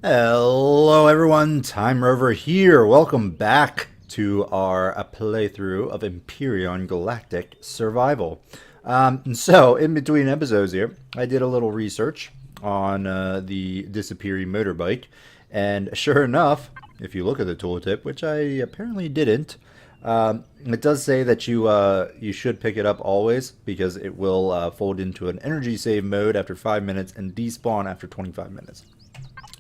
Hello everyone, Tymerover here. Welcome back to our playthrough of Empyrion Galactic Survival. So, in between episodes here, I did a little research on the disappearing motorbike, and sure enough, if you look at the tooltip, which I apparently didn't, it does say that you should pick it up always because it will fold into an energy save mode after 5 minutes and despawn after 25 minutes.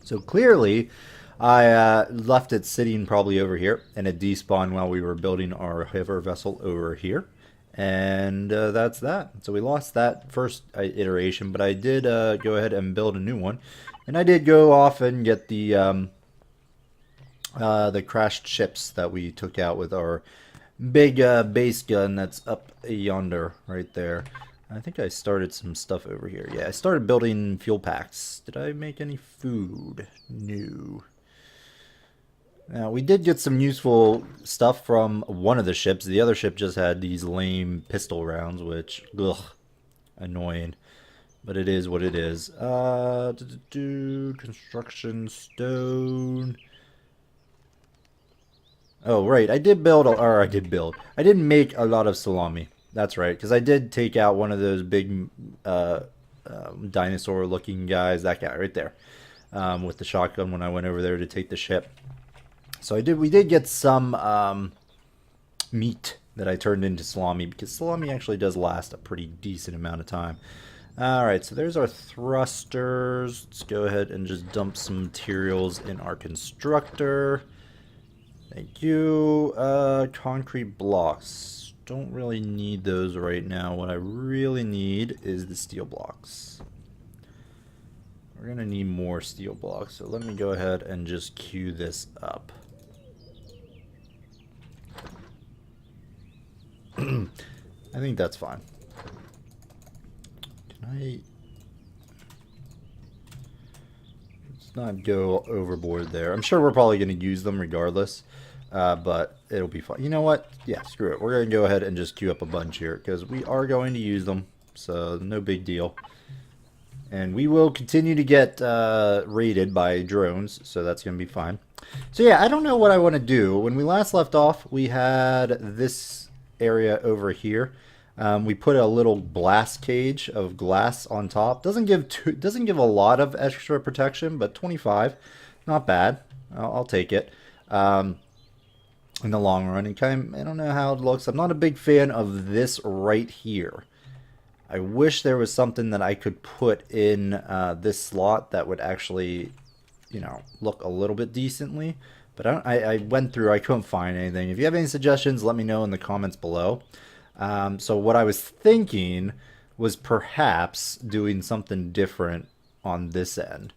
So clearly, I left it sitting probably over here, and it despawned while we were building our hover vessel over here. And that's that. So we lost that first iteration, but I did go ahead and build a new one. And I did go off and get the crashed ships that we took out with our big base gun that's up yonder, right there. I think I started some stuff over here. Yeah, I started building fuel packs. Did I make any food? No. Now, we did get some useful stuff from one of the ships. The other ship just had these lame pistol rounds, which, ugh, annoying. But it is what it is. Construction stone. Oh, right. I did build, or I didn't make a lot of salami. That's right, because I did take out one of those big dinosaur-looking guys. That guy right there, with the shotgun when I went over there to take the ship. So we did get some meat that I turned into salami, because salami actually does last a pretty decent amount of time. All right, so there's our thrusters. Let's go ahead and just dump some materials in our constructor. Thank you. Concrete blocks. Don't really need those right now. What I really need is the steel blocks. We're going to need more steel blocks, so let me go ahead and just queue this up. I think that's fine. Can I... Let's not go overboard there. I'm sure we're probably going to use them regardless. But it'll be fun. You know what? Yeah, screw it. We're going to go ahead and just queue up a bunch here because we are going to use them. So no big deal. And we will continue to get raided by drones. So that's going to be fine. So yeah, I don't know what I want to do. When we last left off, we had this area over here. We put a little blast cage of glass on top. Doesn't give a lot of extra protection, but 25, not bad. I'll take it. In the long run, and I don't know how it looks. I'm not a big fan of this right here. I wish there was something that I could put in this slot that would actually, you know, look a little bit decently. But I went through, I couldn't find anything. If you have any suggestions, let me know in the comments below. So what I was thinking was perhaps doing something different on this end.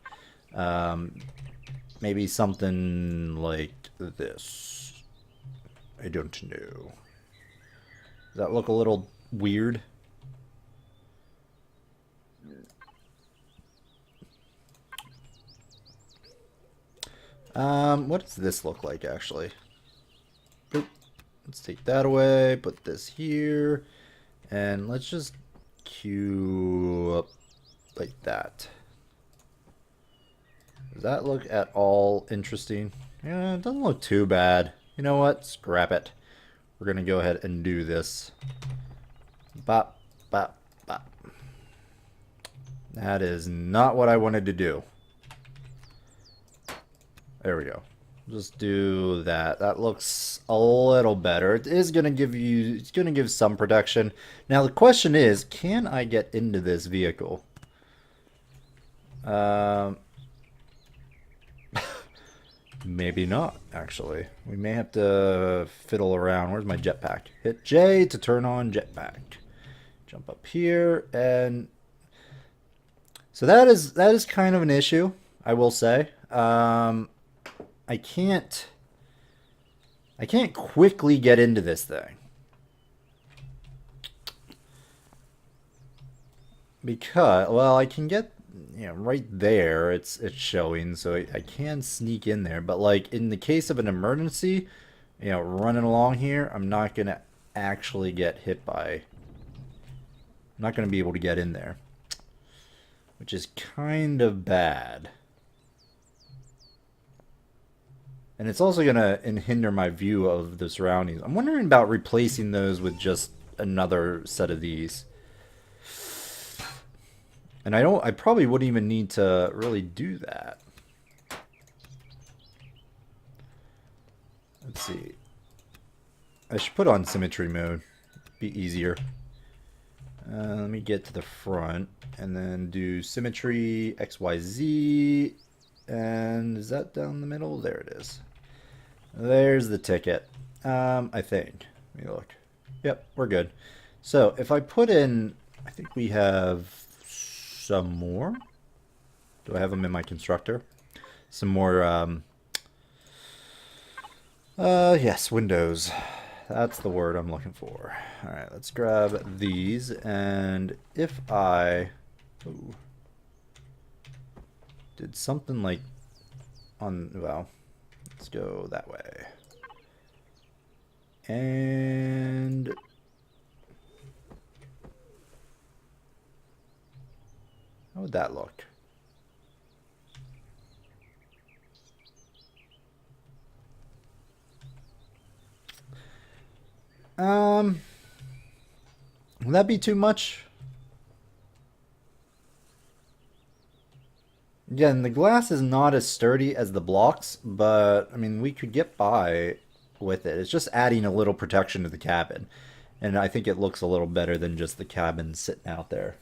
Maybe something like this. I don't know. Does that look a little weird? What does this look like actually? Oop. Let's take that away, put this here, and let's just queue up like that. Does that look at all interesting? Yeah, it doesn't look too bad. You know what? Scrap it. We're going to go ahead and do this. Bop, bop, bop. That is not what I wanted to do. There we go. Just do that. That looks a little better. It is going to give you, it's going to give some protection. Now the question is, can I get into this vehicle? Maybe not, actually. We may have to fiddle around. Where's my jetpack? Hit J to turn on jetpack. Jump up here, and so that is kind of an issue, I will say. I can't quickly get into this thing because, well, I can get, you know, right there it's showing, so I can sneak in there, but like in the case of an emergency, you know, running along here, I'm not gonna actually get hit by, I'm not gonna be able to get in there, which is kind of bad. And it's also going to hinder my view of the surroundings. I'm wondering about replacing those with just another set of these. And I probably wouldn't even need to really do that. Let's see. I should put on symmetry mode. Be easier. Let me get to the front and then do symmetry XYZ. And is that down the middle? There it is. There's the ticket. I think. Let me look. Yep, we're good. So if I put in, I think we have some more. Do I have them in my constructor? Some more, yes, windows. That's the word I'm looking for. All right, let's grab these. And if I did something like on, well, let's go that way. And how would that look? Would that be too much? Again, the glass is not as sturdy as the blocks, but I mean, we could get by with it. It's just adding a little protection to the cabin. And I think it looks a little better than just the cabin sitting out there.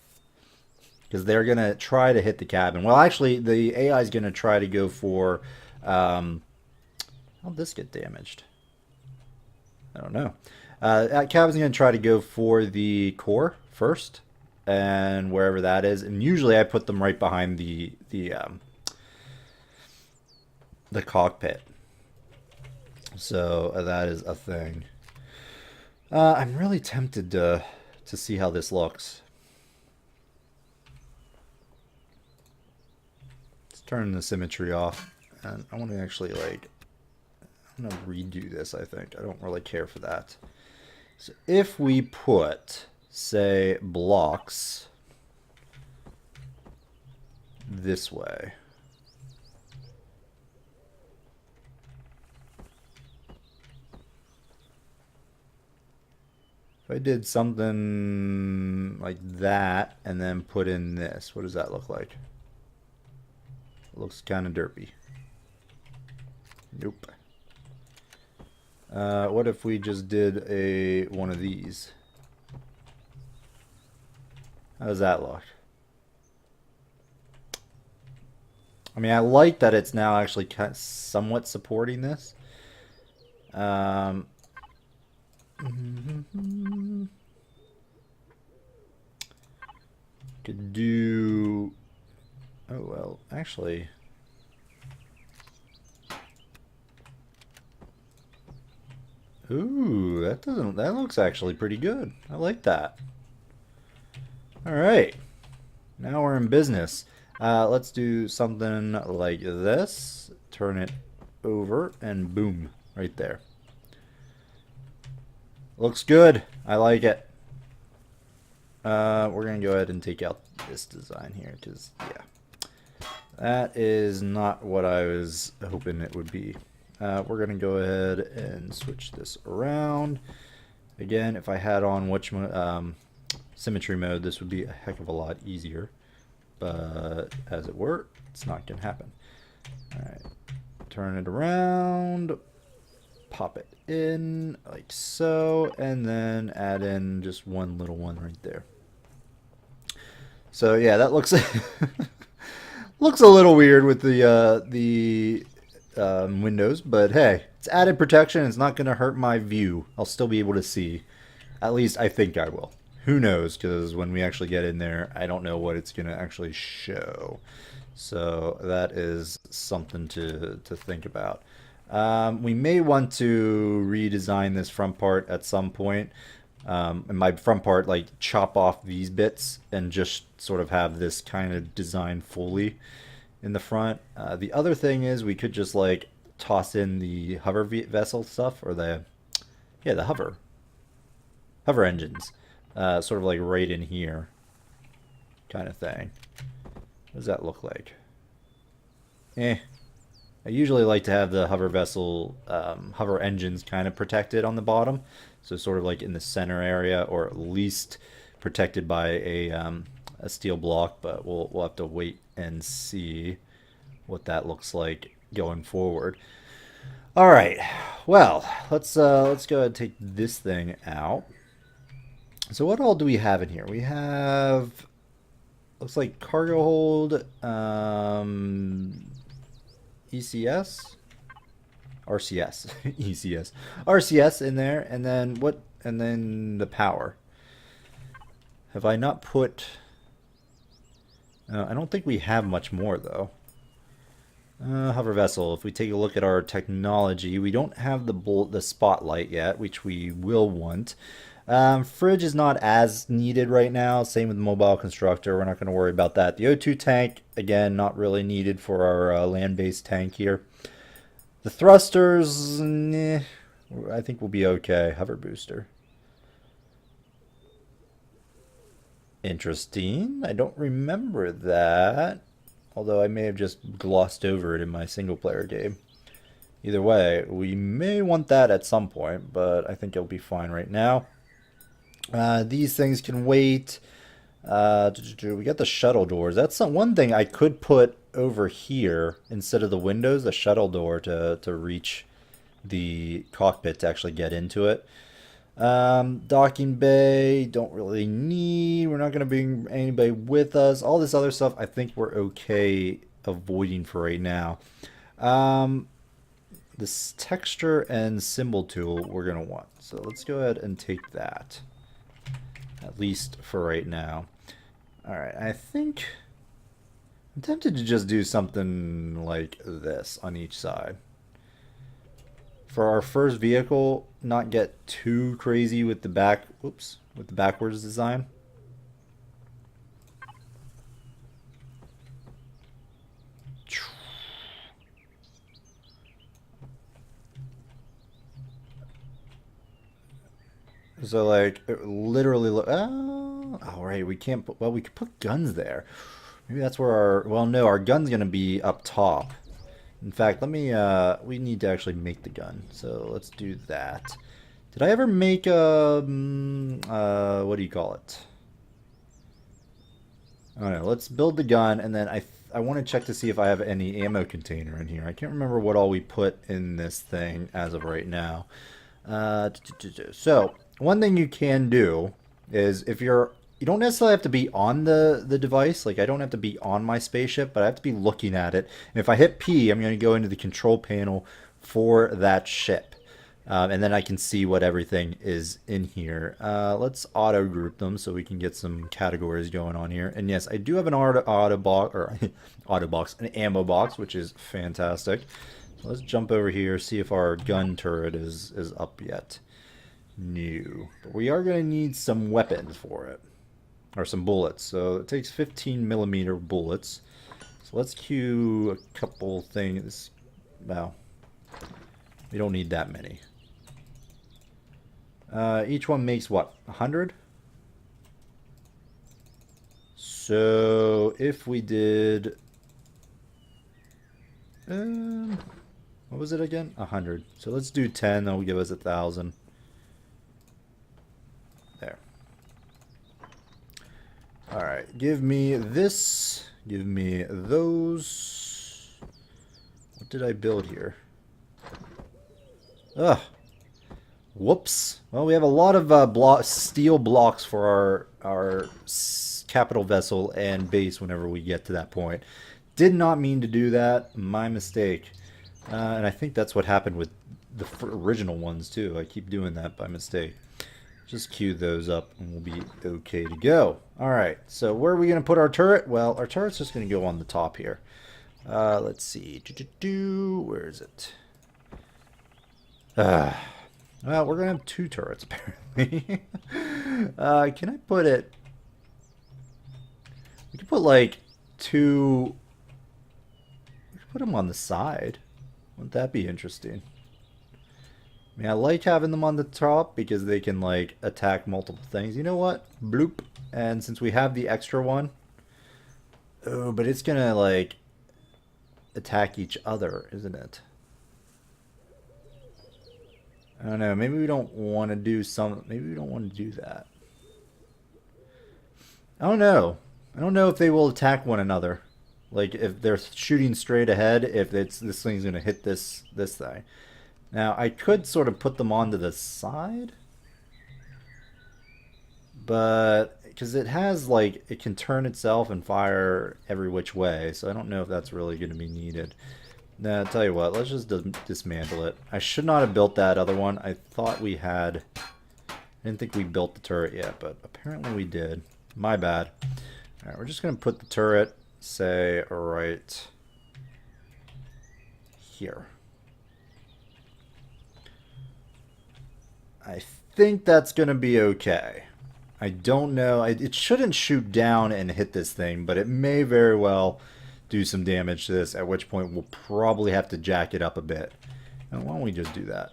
Because they're going to try to hit the cabin. Well, actually, the AI is going to try to go for... how'd this get damaged? I don't know. Cabin's going to try to go for the core first. And wherever that is. And usually I put them right behind the cockpit. So that is a thing. I'm really tempted to see how this looks. Let's turn the symmetry off. And I want to actually, like, I'm going to redo this, I think. I don't really care for that. So if we put, say, blocks this way. If I did something like that and then put in this, what does that look like? It looks kind of derpy. Nope. What if we just did one of these? How does that look? I mean, I like that it's now actually somewhat supporting this. Could do... Oh, well, actually... Ooh, that looks actually pretty good. I like that. Alright. Now we're in business. Let's do something like this. Turn it over and boom, right there. Looks good. I like it. We're going to go ahead and take out this design here because, yeah. That is not what I was hoping it would be. We're going to go ahead and switch this around. Again, if I had on symmetry mode, this would be a heck of a lot easier. But as it were, it's not going to happen. Alright. Turn it around. Pop it in like so. And then add in just one little one right there. So yeah, that looks looks a little weird with the windows, but hey, it's added protection. It's not going to hurt my view. I'll still be able to see. At least I think I will. Who knows? Because when we actually get in there, I don't know what it's going to actually show. So that is something to think about. We may want to redesign this front part at some point. And my front part, like, chop off these bits and just sort of have this kind of design fully in the front. The other thing is we could just, like, toss in the hover vessel stuff, or the hover engines, sort of like right in here kind of thing. What does that look like? I usually like to have the hover vessel, hover engines kind of protected on the bottom. So sort of like in the center area, or at least protected by a steel block, but we'll have to wait and see what that looks like going forward. All right, well, let's go ahead and take this thing out. So what all do we have in here? We have, looks like cargo hold, ECS, RCS, ECS, RCS in there, and then what? And then the power. Have I not put? I don't think we have much more though. Hover vessel. If we take a look at our technology, we don't have the spotlight yet, which we will want. Fridge is not as needed right now. Same with mobile constructor. We're not going to worry about that. The O2 tank, again, not really needed for our land-based tank here. The thrusters, I think we'll be okay. Hover booster. Interesting. I don't remember that. Although I may have just glossed over it in my single-player game. Either way, we may want that at some point, but I think it'll be fine right now. These things can wait. We got the shuttle doors. That's one thing I could put over here instead of the windows, the shuttle door to reach the cockpit to actually get into it. Docking bay, don't really need. We're not going to bring anybody with us. All this other stuff, I think we're okay avoiding for right now. This texture and symbol tool we're going to want. So let's go ahead and take that. At least for right now. Alright, I think I'm tempted to just do something like this on each side. For our first vehicle, not get too crazy with the with the backwards design. So like it literally look. Oh, right. We can't put. Well, we could put guns there. Maybe that's where our. Well, no, our gun's gonna be up top. In fact, let me. We need to actually make the gun. So let's do that. Did I ever make a? What do you call it? I don't know. Let's build the gun, and then I want to check to see if I have any ammo container in here. I can't remember what all we put in this thing as of right now. So one thing you can do is if you don't necessarily have to be on the device. Like I don't have to be on my spaceship, but I have to be looking at it. And if I hit P, I'm going to go into the control panel for that ship. And then I can see what everything is in here. Let's auto group them so we can get some categories going on here. And yes, I do have an auto box, or auto box, an ammo box, which is fantastic. So let's jump over here, see if our gun turret is up yet. No. But we are going to need some weapons for it. Or some bullets. So it takes 15mm bullets. So let's queue a couple things. Well, we don't need that many. Each one makes what? 100? So if we did... what was it again? 100. So let's do 10. That will give us 1,000. There. Alright. Give me this. Give me those. What did I build here? Ugh. Whoops. Well, we have a lot of steel blocks for our capital vessel and base whenever we get to that point. Did not mean to do that. My mistake. And I think that's what happened with the original ones too. I keep doing that by mistake. Just queue those up and we'll be okay to go. Alright, so where are we going to put our turret? Well, our turret's just going to go on the top here. Let's see. Where is it? Well, we're going to have 2 turrets, apparently. Can I put it... We can put, like, 2... We can put them on the side. Wouldn't that be interesting? I mean, I like having them on the top because they can, like, attack multiple things. You know what? Bloop. And since we have the extra one... Oh, but it's going to, like... attack each other, isn't it? I don't know. Maybe we don't want to do some. Maybe we don't want to do that. I don't know. I don't know if they will attack one another. Like if they're shooting straight ahead, if it's this thing's gonna hit this thing. Now I could sort of put them onto the side, but because it has like it can turn itself and fire every which way, so I don't know if that's really going to be needed. Now, tell you what, let's just dismantle it. I should not have built that other one. I thought we had. I didn't think we built the turret yet, but apparently we did. My bad. All right, we're just going to put the turret, say, right here. I think that's going to be okay. I don't know. It shouldn't shoot down and hit this thing, but it may very well do some damage to this, at which point we'll probably have to jack it up a bit. And why don't we just do that?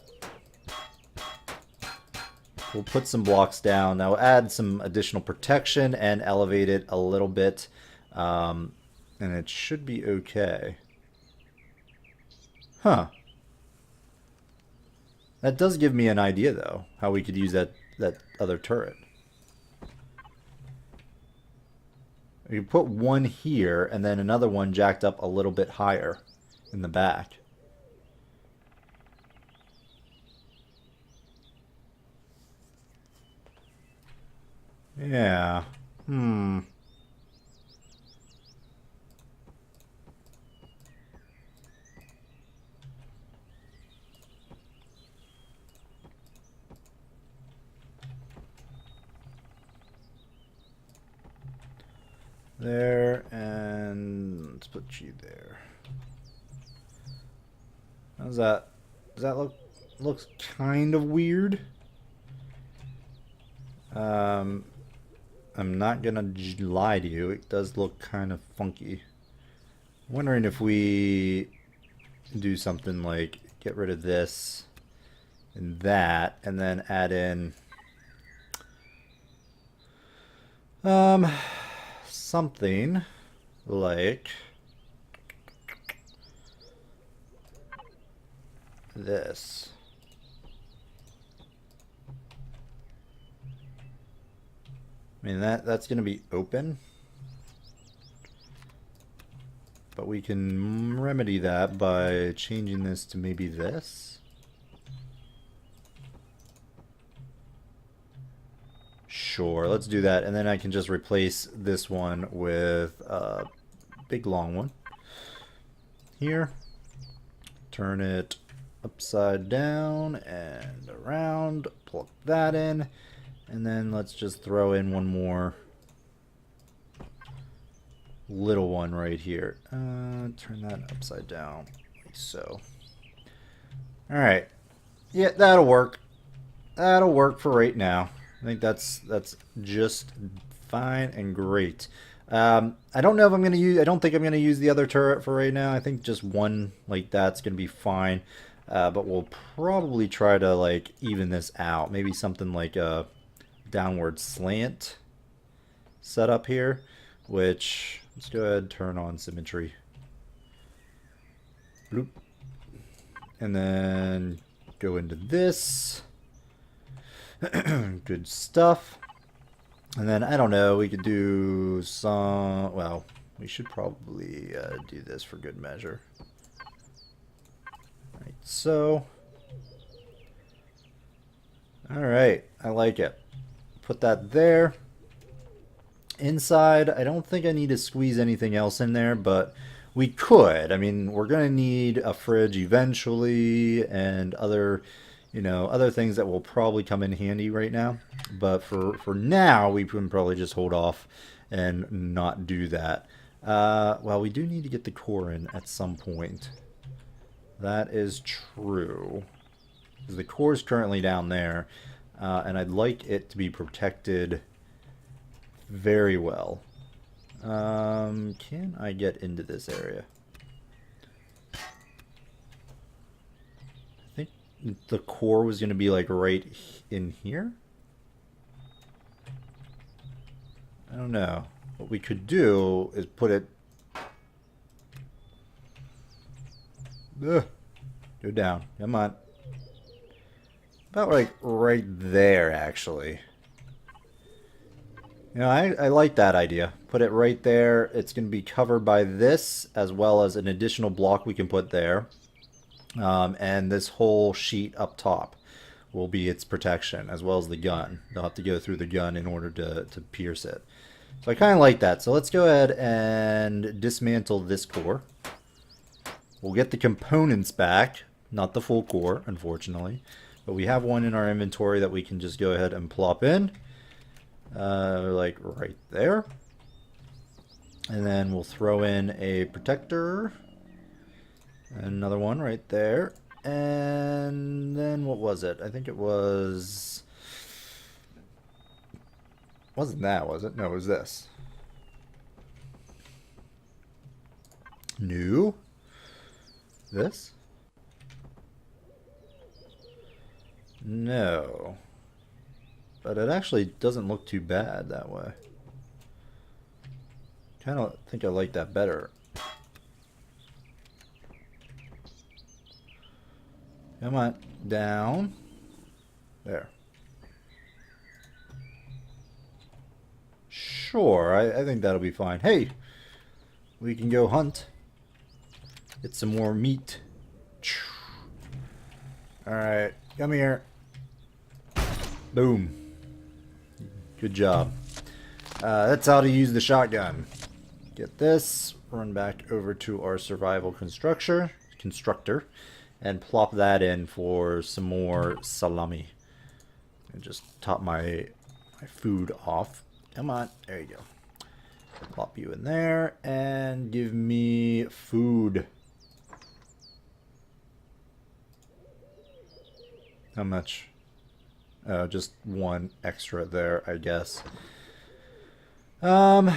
We'll put some blocks down. Now add some additional protection and elevate it a little bit. And it should be okay. Huh. That does give me an idea, though, how we could use that other turret. We could put one here and then another one jacked up a little bit higher in the back. Yeah. There, and let's put you there. How's that? Does that looks kind of weird? I'm not gonna lie to you, it does look kind of funky. I'm wondering if we do something like get rid of this and that, and then add in something like this. I mean, that's going to be open, but we can remedy that by changing this to maybe this. Sure, let's do that, and then I can just replace this one with a big long one. Here, turn it upside down and around, plug that in, and then let's just throw in one more little one right here. Turn that upside down, like so. Alright, yeah, that'll work. That'll work for right now. I think that's just fine and great. I don't know if I'm going to use... I don't think I'm going to use the other turret for right now. I think just one like that's going to be fine. But we'll probably try to like even this out. Maybe something like a downward slant setup here. Which, let's go ahead and turn on symmetry. Bloop. And then go into this. Good stuff. And then, I don't know, we could do some... Well, we should probably do this for good measure. Right, so... Alright, I like it. Put that there. Inside, I don't think I need to squeeze anything else in there, but we could. I mean, we're going to need a fridge eventually and other... You know, other things that will probably come in handy right now. But for now, we can probably just hold off and not do that. Well, we do need to get the core in at some point. That is true. Because the core is currently down there. And I'd like it to be protected very well. Can I get into this area? The core was going to be like right in here? I don't know. What we could do is put it... Ugh. Go down. Come on. About like right there, actually. You know, I like that idea. Put it right there. It's going to be covered by this, as well as an additional block we can put there. And this whole sheet up top will be its protection, as well as the gun. They'll have to go through the gun in order to pierce it. So I kind of like that. So let's go ahead and dismantle this core. We'll get the components back. Not the full core, unfortunately. But we have one in our inventory that we can just go ahead and plop in. Like right there. And then we'll throw in a protector. Another one right there. And then what was it? I think it was... Wasn't that, was it? No, it was this. New. This? No. But it actually doesn't look too bad that way. Kind of think I like that better. Come on, down. There. Sure, I think that'll be fine. Hey, we can go hunt. Get some more meat. Alright, come here. Boom. Good job. That's how to use the shotgun. Get this, run back over to our survival constructor, and plop that in for some more salami. And just top my food off. Come on, there you go. Plop you in there and give me food. How much? Just one extra there, I guess. Alright,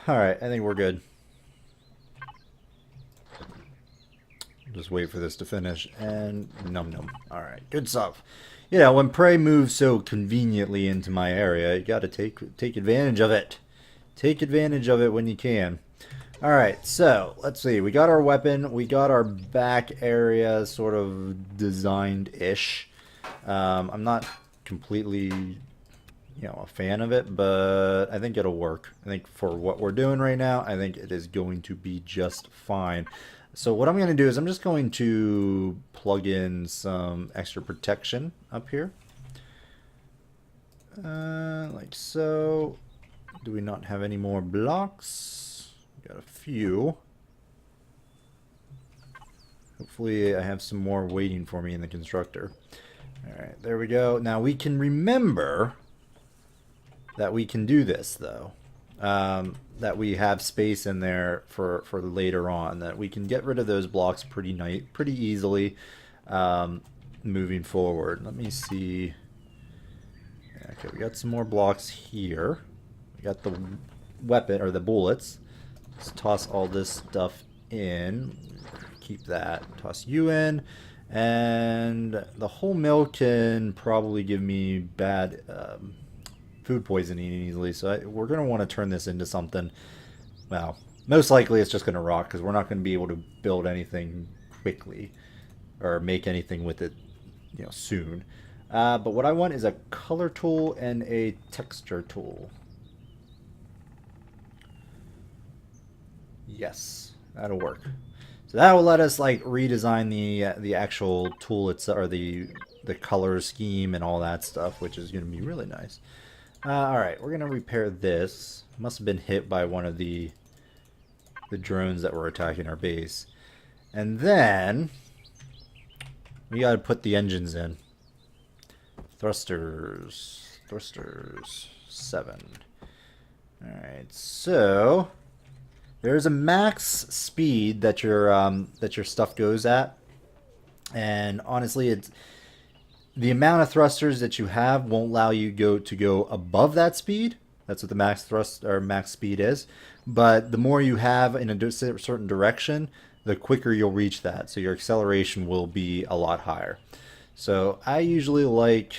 I think we're good. Just wait for this to finish, and num num. Alright, good stuff. You know, when prey moves so conveniently into my area, you gotta take advantage of it. Take advantage of it when you can. Alright, so, let's see. We got our weapon. We got our back area sort of designed-ish. I'm not completely, a fan of it, but I think it'll work. I think for what we're doing right now, I think it is going to be just fine. So what I'm going to do is I'm just going to plug in some extra protection up here. Like so. Do we not have any more blocks? Got a few. Hopefully I have some more waiting for me in the constructor. Alright, there we go. Now we can remember that we can do this, though. That we have space in there for later on. That we can get rid of those blocks pretty easily moving forward. Let me see. Okay, we got some more blocks here. We got the weapon, or the bullets. Let's toss all this stuff in. Keep that. Toss you in. And the whole mill can probably give me bad food poisoning easily, so we're going to want to turn this into something. Well, most likely it's just going to rot, because we're not going to be able to build anything quickly or make anything with it soon. But what I want is a color tool and a texture tool. Yes, that'll work. So that will let us like redesign the actual tool itself, or the color scheme and all that stuff, which is going to be really nice. Alright, we're going to repair this. Must have been hit by one of the drones that were attacking our base. And then we got to put the engines in. Thrusters 7. Alright, so there's a max speed that your stuff goes at, and honestly, it's the amount of thrusters that you have won't allow you to go above that speed. That's what the max thrust or max speed is. But the more you have in a certain direction, the quicker you'll reach that. So your acceleration will be a lot higher. So I usually like.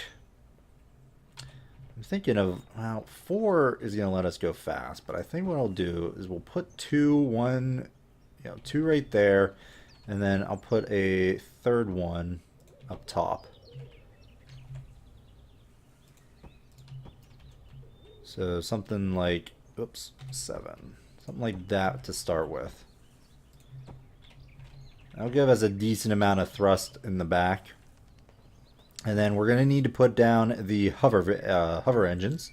I'm thinking of, well, 4 is going to let us go fast, but I think what I'll do is we'll put 2 right there, And then I'll put a third one up top. So something like, oops, 7. Something like that to start with. That'll give us a decent amount of thrust in the back. And then we're going to need to put down the hover engines.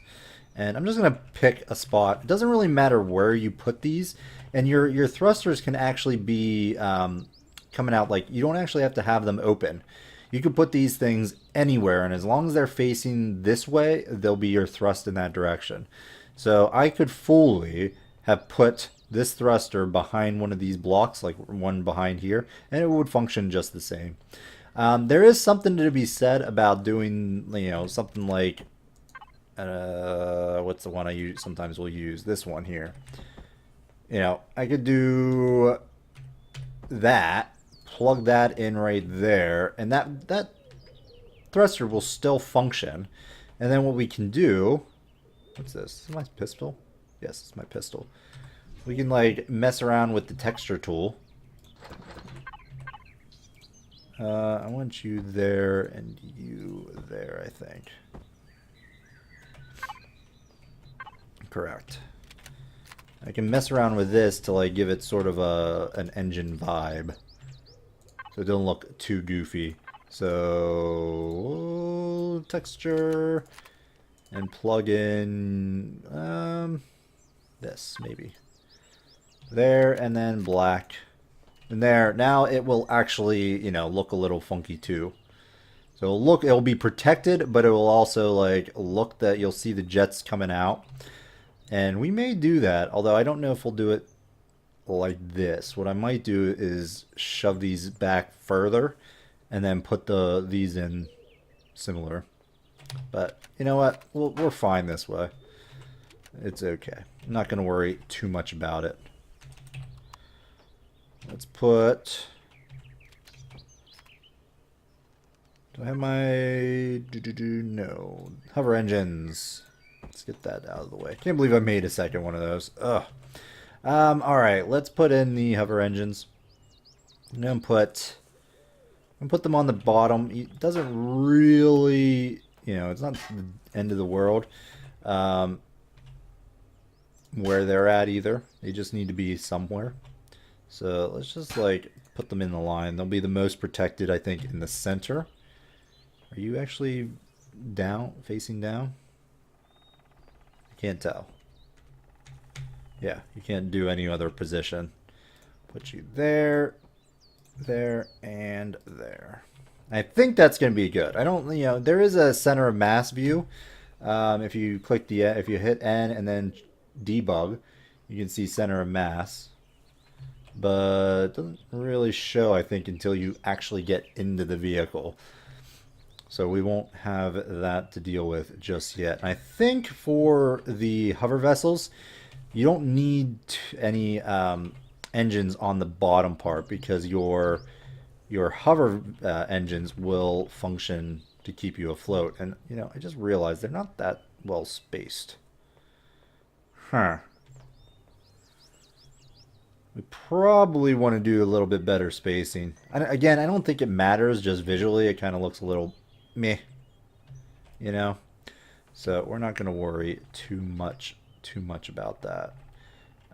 And I'm just going to pick a spot. It doesn't really matter where you put these. And your thrusters can actually be coming out, like, you don't actually have to have them open. You can put these things anywhere, and as long as they're facing this way, they'll be your thrust in that direction. So I could fully have put this thruster behind one of these blocks, like one behind here, and it would function just the same. There is something to be said about doing, something like, what's the one I sometimes will use? This one here. I could do that, plug that in right there, and that thruster will still function. And then what we can do, what's this? Is this my pistol? Yes, it's my pistol. We can like mess around with the texture tool. I want you there and you there, I think. Correct. I can mess around with this to like give it sort of an engine vibe. So it doesn't look too goofy. So texture and plug in this maybe. There, and then black. And there, now it will actually, look a little funky too. So it'll be protected, but it will also like look that you'll see the jets coming out. And we may do that, although I don't know if we'll do it like this. What I might do is shove these back further and then put these in similar. But you know what? We're fine this way. It's okay. I'm not going to worry too much about it. Let's put... Do I have my... No. Hover engines. Let's get that out of the way. Can't believe I made a second one of those. Ugh. Alright, let's put in the hover engines. I'm going to put them on the bottom. It doesn't really... it's not the end of the world where they're at either. They just need to be somewhere. So let's just like put them in the line. They'll be the most protected, I think, in the center. Are you actually down, facing down? I can't tell. Yeah, you can't do any other position. Put you there, there, and there. I think that's going to be good. I don't, there is a center of mass view. If you click if you hit N and then debug, you can see center of mass. But it doesn't really show, I think, until you actually get into the vehicle. So we won't have that to deal with just yet. And I think for the hover vessels, you don't need any engines on the bottom part because your hover engines will function to keep you afloat. And, I just realized they're not that well spaced. Huh. We probably want to do a little bit better spacing. Again, I don't think it matters, just visually it kind of looks a little meh. So we're not going to worry too much about that.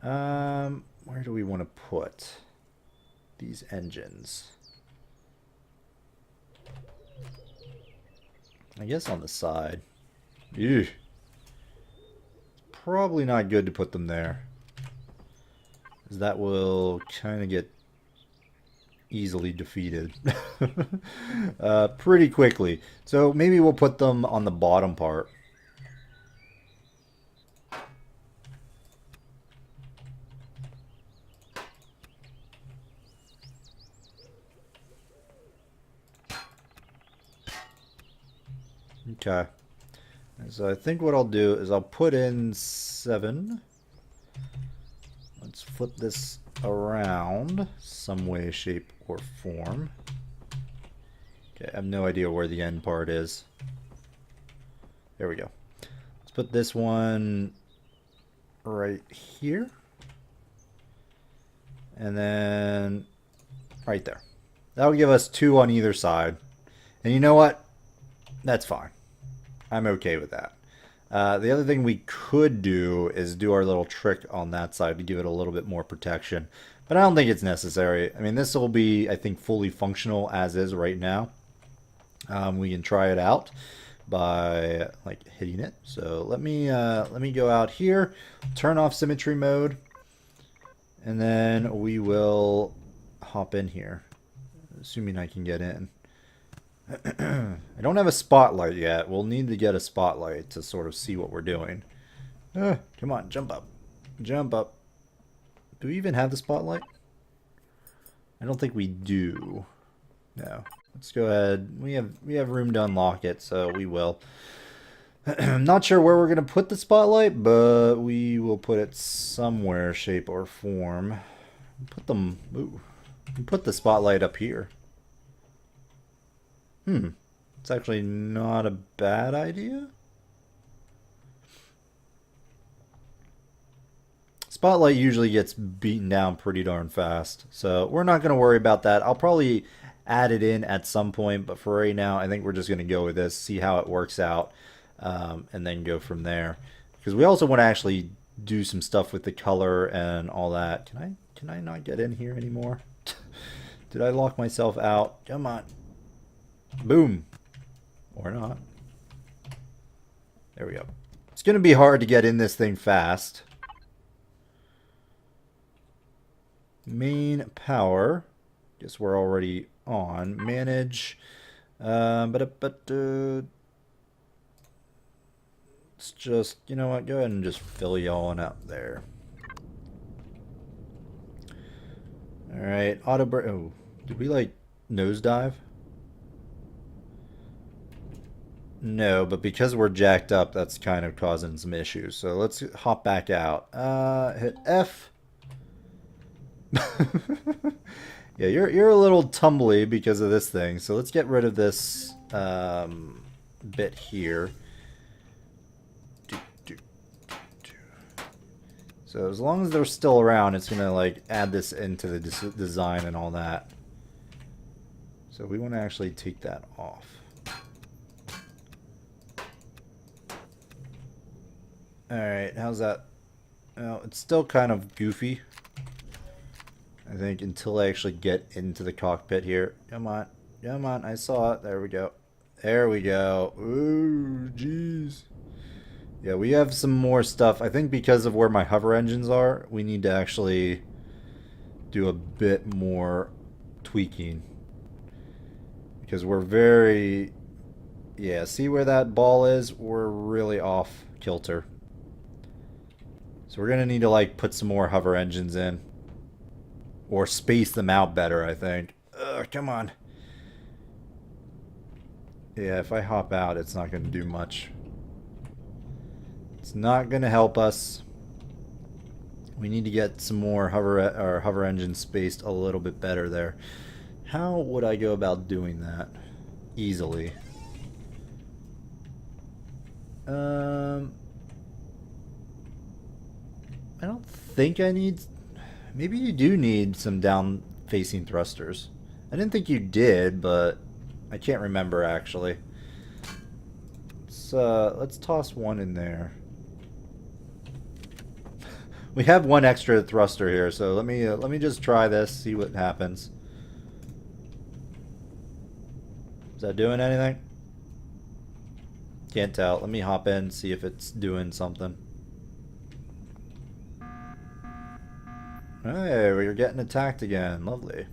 Where do we want to put these engines? I guess on the side. Ew. Probably not good to put them there. That will kind of get easily defeated pretty quickly. So maybe we'll put them on the bottom part. Okay. So I think what I'll do is I'll put in 7. Let's flip this around some way, shape, or form. Okay, I have no idea where the end part is. There we go. Let's put this one right here. And then Right there. That'll give us 2 on either side. And you know what? That's fine. I'm okay with that. The other thing we could do is do our little trick on that side to give it a little bit more protection. But I don't think it's necessary. I mean, this will be, I think, fully functional as is right now. We can try it out by like hitting it. So let me go out here, turn off symmetry mode, and then we will hop in here, assuming I can get in. I don't have a spotlight yet. We'll need to get a spotlight to sort of see what we're doing. Come on, jump up. Jump up. Do we even have the spotlight? I don't think we do. No. Let's go ahead. We have room to unlock it, so we will. I'm not sure where we're going to put the spotlight, but we will put it somewhere, shape or form. Put the spotlight up here. It's actually not a bad idea. Spotlight usually gets beaten down pretty darn fast, so we're not going to worry about that. I'll probably add it in at some point, but for right now, I think we're just going to go with this, see how it works out, and then go from there. Because we also want to actually do some stuff with the color and all that. Can I not get in here anymore? Did I lock myself out? Come on. Boom. Or not. There we go. It's going to be hard to get in this thing fast. Main power. Guess we're already on. Manage. Let's just, you know what, go ahead and just fill you all in up there. Alright, auto break. Oh, did we like nosedive? No, but because we're jacked up, that's kind of causing some issues. So let's hop back out. Hit F. Yeah, you're a little tumbly because of this thing. So let's get rid of this bit here. So as long as they're still around, it's gonna like add this into the design and all that. So we want to actually take that off. Alright, how's that? Well, it's still kind of goofy, I think, until I actually get into the cockpit here. Come on. Come on, I saw it. There we go. There we go. Ooh, jeez. Yeah, we have some more stuff. I think because of where my hover engines are, we need to actually do a bit more tweaking. Because we're very... Yeah, see where that ball is? We're really off kilter. So we're going to need to like put some more hover engines in. Or space them out better, I think. Ugh, come on. Yeah, if I hop out, it's not going to do much. It's not going to help us. We need to get some more hover engine spaced a little bit better there. How would I go about doing that easily? I don't think I need... Maybe you do need some down-facing thrusters. I didn't think you did, but I can't remember actually. Let's toss one in there. We have one extra thruster here, so let me just try this, see what happens. Is that doing anything? Can't tell. Let me hop in, see if it's doing something. Hey, we're getting attacked again. Lovely.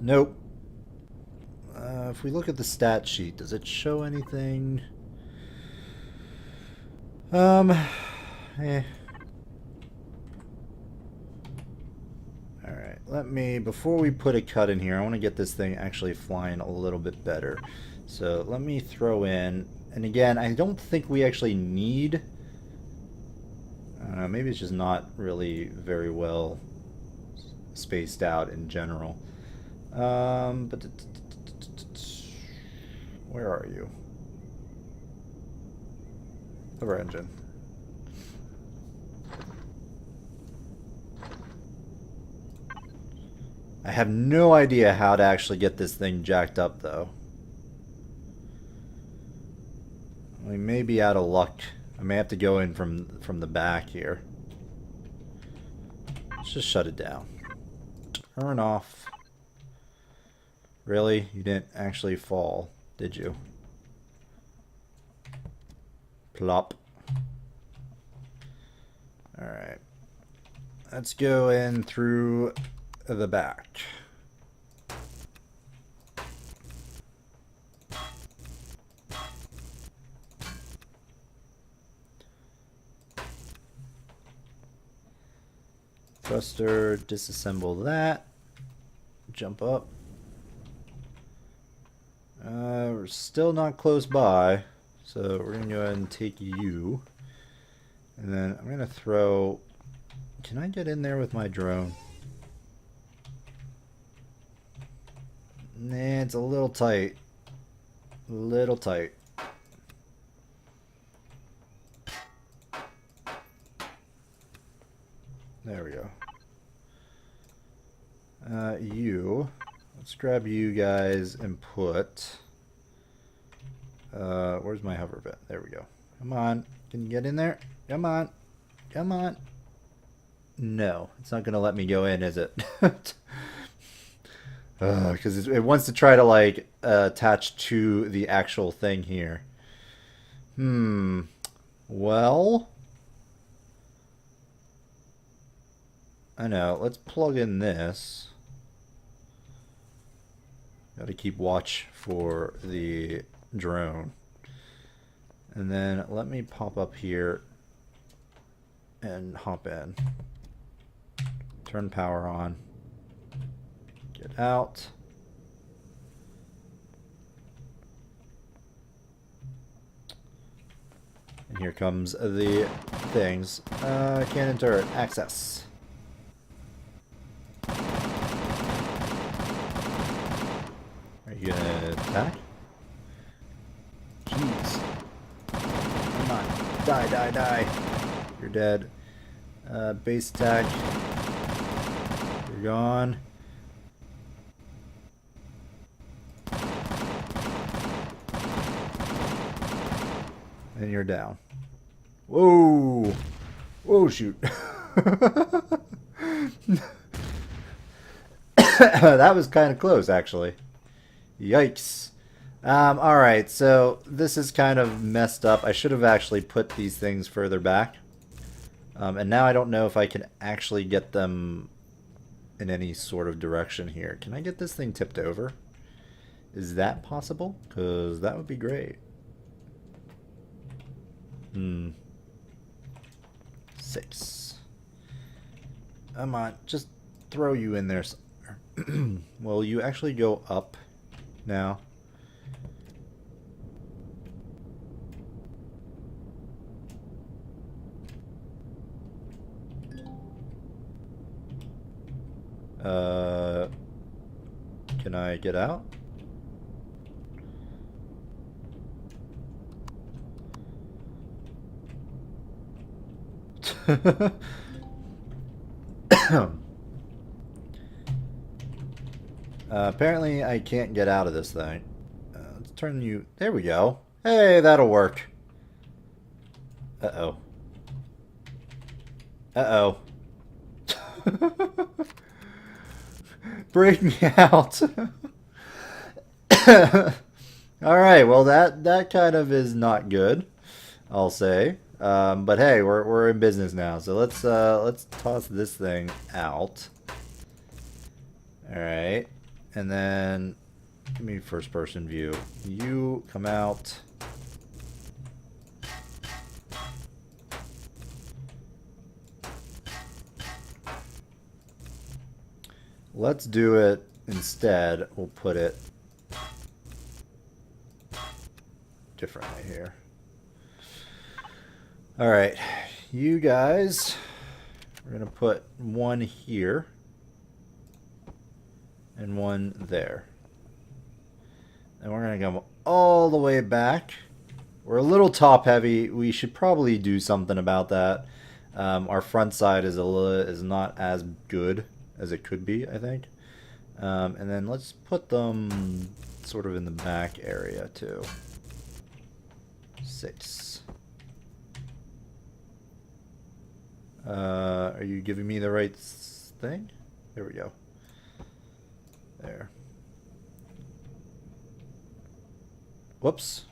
Nope. If we look at the stat sheet, does it show anything? Eh. Alright, before we put a cut in here, I want to get this thing actually flying a little bit better. So let me throw in, and again, I don't think we actually need... maybe it's just not really very well spaced out in general. But where are you? Hover engine. I have no idea how to actually get this thing jacked up, though. We may be out of luck. I may have to go in from the back here. Let's just shut it down. Turn off. Really? You didn't actually fall, did you? Plop. Alright. Let's go in through the back. Thruster, disassemble that. Jump up. We're still not close by, so we're going to go ahead and take you. And then I'm going to throw... Can I get in there with my drone? Nah, it's a little tight. A little tight. There we go. Let's grab you guys and put... where's my hover bit? There we go. Come on. Can you get in there? Come on. Come on. No, it's not going to let me go in, is it? Because it wants to try to, like, attach to the actual thing here. Well... I know. Let's plug in this. Got to keep watch for the drone. And then let me pop up here and hop in. Turn power on. Get out. And here comes the things. Cannon turret. Access. Are you gonna attack? Jeez. Come on. Die, die, die. You're dead. Base attack. You're gone. And you're down. Whoa! Whoa, shoot. That was kind of close, actually. Yikes. Alright, so this is kind of messed up. I should have actually put these things further back. And now I don't know if I can actually get them in any sort of direction here. Can I get this thing tipped over? Is that possible? Because that would be great. 6. Come on, just throw you in there somewhere. Will you actually go up now? Can I get out? Apparently I can't get out of this thing. Let's turn you... There we go. Hey, that'll work. Uh-oh. Uh-oh. Break me out. Alright, well that kind of is not good, I'll say. But hey, we're in business now, so let's toss this thing out. Alright. And then give me first person view. You come out. Let's do it instead. We'll put it differently here. Alright, you guys, we're going to put one here and one there. And we're going to go all the way back. We're a little top heavy. We should probably do something about that. Our front side is not as good as it could be, I think. And then let's put them sort of in the back area too. 6. Are you giving me the right thing? There we go. There. Whoops.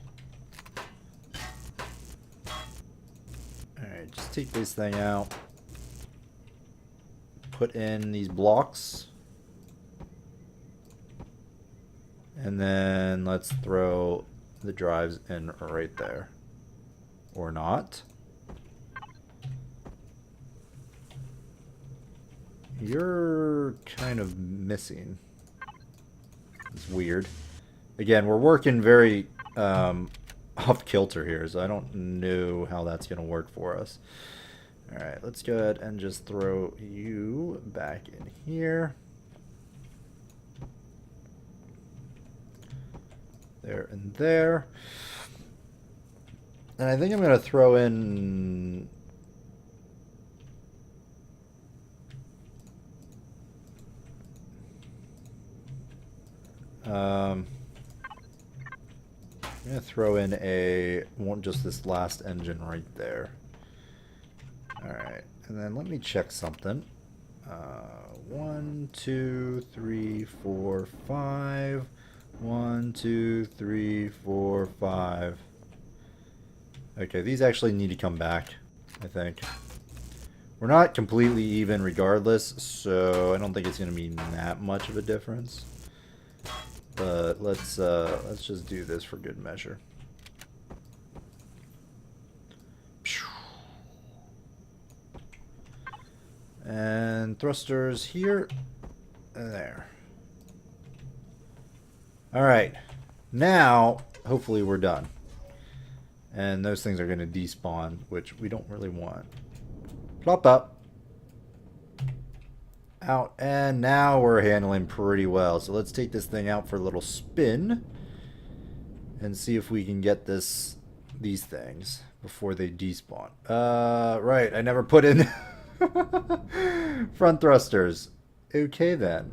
Alright, just take this thing out. Put in these blocks. And then let's throw the drives in right there. Or not. You're kind of missing. It's weird. Again, we're working very off kilter here, so I don't know how that's going to work for us. Alright, let's go ahead and just throw you back in here. There and there. And I think I'm going to throw in... I'm going to throw in just this last engine right there. Alright, and then let me check something. 1, 2, 3, 4, 5. 1, 2, 3, 4, 5. Okay, these actually need to come back, I think. We're not completely even regardless, so I don't think it's going to be that much of a difference. But let's just do this for good measure. And thrusters here and there. Alright, now hopefully we're done. And those things are going to despawn, which we don't really want. Plop up. Out, and now we're handling pretty well. So let's take this thing out for a little spin and see if we can get these things before they despawn. Right, I never put in front thrusters. Okay then.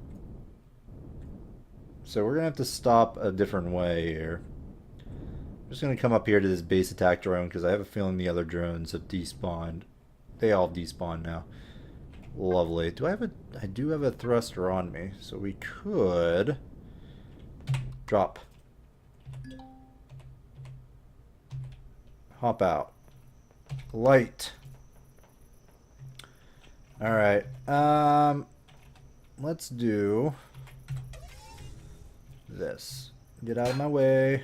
So we're gonna have to stop a different way here. I'm just gonna come up here to this base attack drone because I have a feeling the other drones have despawned. They all despawn now. Lovely. I do have a thruster on me, so we could drop. Hop out. Light. Alright. Let's do this. Get out of my way.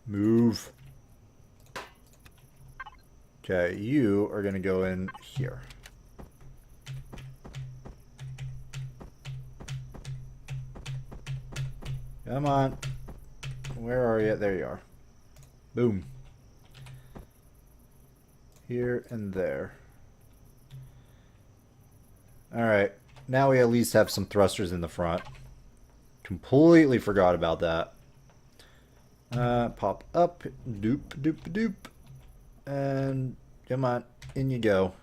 Move. Okay, you are going to go in here. Come on. Where are you? There you are. Boom. Here and there. Alright. Now we at least have some thrusters in the front. Completely forgot about that. Pop up. Doop, doop, doop. And come on, in you go.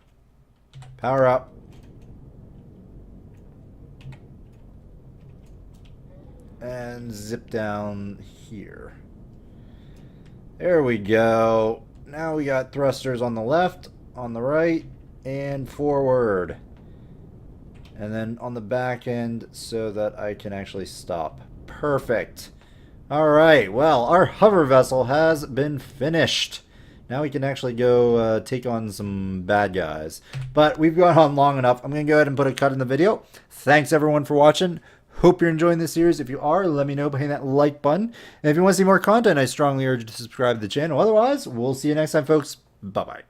Power up. And zip down here. There we go. Now we got thrusters on the left, on the right, and forward. And then on the back end so that I can actually stop. Perfect. Alright, well, our hover vessel has been finished. Now we can actually go take on some bad guys. But we've gone on long enough. I'm going to go ahead and put a cut in the video. Thanks everyone for watching. Hope you're enjoying this series. If you are, let me know by hitting that like button. And if you want to see more content, I strongly urge you to subscribe to the channel. Otherwise, we'll see you next time, folks. Bye-bye.